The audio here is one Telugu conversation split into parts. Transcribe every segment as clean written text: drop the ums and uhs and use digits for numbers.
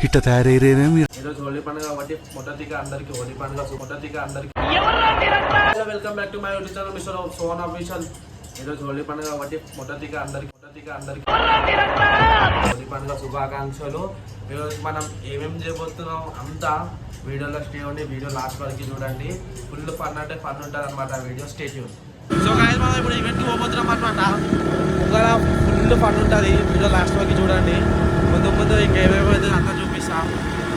ఇట్ట తయారయ్యేనే మీరు. ఈరోజు హోలీ పండుగ కాబట్టి మొదటిగా అందరికి హోలీ పండుగ welcome back to my YouTube channel mister son official. ఈరోజు హోలీ పండుగ కాబట్టి మొదటిగా అందరికి హోలీ పండుగ శుభాకాంక్షలు. ఈరోజు మనం ఏమేమి చేయబోతున్నాం అంతా వీడియోలో స్టే ఉండి వీడియో లాస్ట్ వరకు చూడండి. ఫుల్ ఫన్ అంటే ఫన్ ఉంటుంది అనమాట video. Stay tune. So guys మనం ఇప్పుడు ఈవెంట్కి పోబోతున్నాం అనమాట. ఇంకా ఫుల్ ఫన్ ఉంటుంది వీడియో లాస్ట్ వరకు చూడండి. ముందు ఇంకేమేమో అయితే అంతా చూపిస్తాం.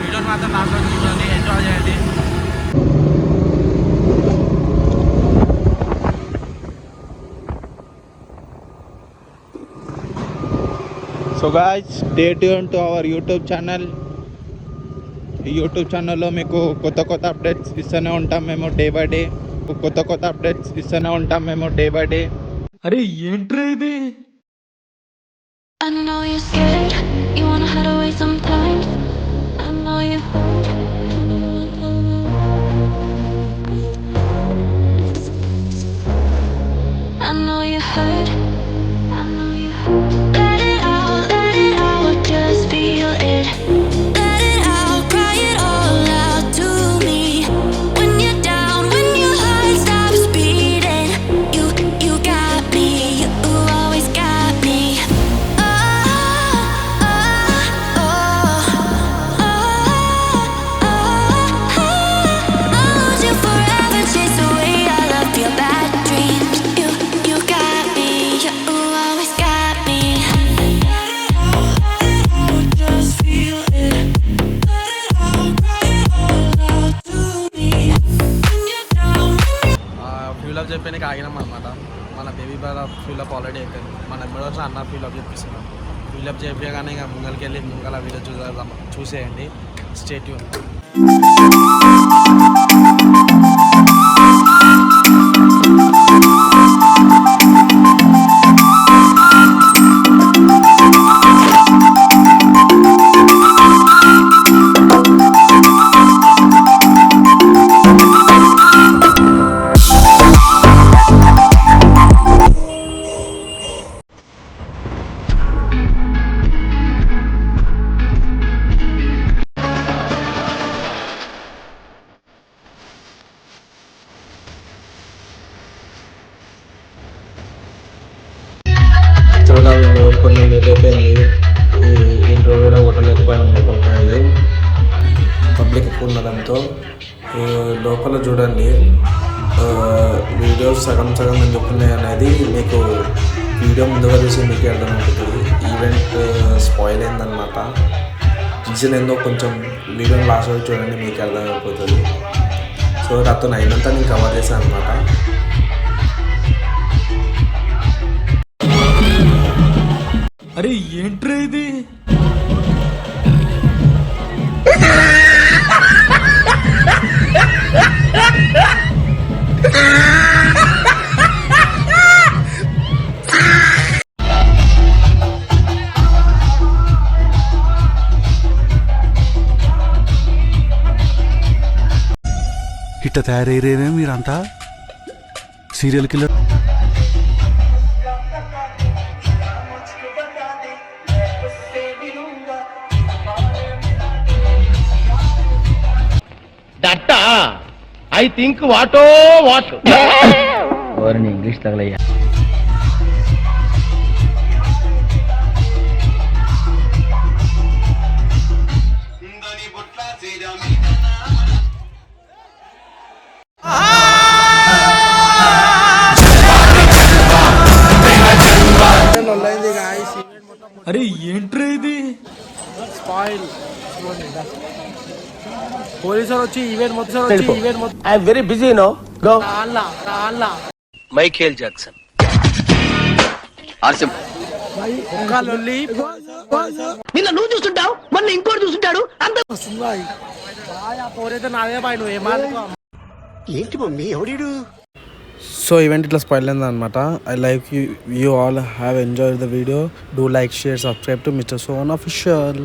వీడియోని మాత్రం లాస్ట్ వరకు చూడండి, ఎంజాయ్ చేయండి. So guys stay tune to our YouTube channel. ఈ యూట్యూబ్ ఛానల్లో మీకు కొత్త అప్డేట్స్ ఇస్తూనే ఉంటాం మేము డే బై డే. అరే ఏంట్రా ఇది? I know you're scared, you wanna hide away sometimes. I know you hurt. I know you hurt. Let it out, just feel it. Let it out, cry it all out to me. When you're down, when your heart stops beating, you got me, you always got me. ఫ్యూలప్ చెప్పడానికి ఆగినాం అనమాట. మన బేబీ బాయ్ ఫ్యూలప్ ఆల్రెడీ అయిపోయింది. మన ఎమ్మడో అన్న ఫ్యూలప్ చెప్పిస్తున్నాం. ఫ్యూలప్ చెప్పగానే ఇంకా ముంగలకి వెళ్ళి ముంగల వీడియో చూసేయండి. Stay tune. కొన్ని వెళ్ళిపోయింది. ఈ ఇంటర్వ్యూలో కొట్టలేకపోయినది పబ్లిక్ ఎక్కువ ఉండడంతో. లోపల చూడండి, వీడియోస్ సగం ఎందుకు ఉన్నాయి అనేది మీకు వీడియో ముందుగా చూసి మీకు అర్థమవుతుంది. ఈవెంట్ స్పాయిల్ అయిందనమాట. రీజన్ ఏందో కొంచెం వీడియోని లాస్ట్ వరకు చూడండి, మీకు అర్థమైపోతుంది. సో నాతో అయినంతా నేను కవర్ చేశాను అనమాట. అరే ఏంట్రా ఇది? ఇట్ట తయారయ్యేనే మీరంతా serial killer. I think what ఓరని ఇంగ్లీష్ తగలయ్యా. అరే ఏంట్రా ఇది? స్పాయిల్. పోలీసులు వచ్చి ఈవెంట్ మొత్తం I am very busy now. Go. Michael Jackson నిన్న నువ్వు చూస్తుంటావు, మొన్న ఇంకోటి చూస్తుంటాడు. ఏంటి మమ్మీ ఎవడు? సో ఈవెంట్ ఇట్లా స్పాయిల్ అయింది అనమాట. I like you all have enjoyed the video. Do like, share, subscribe to mister son official.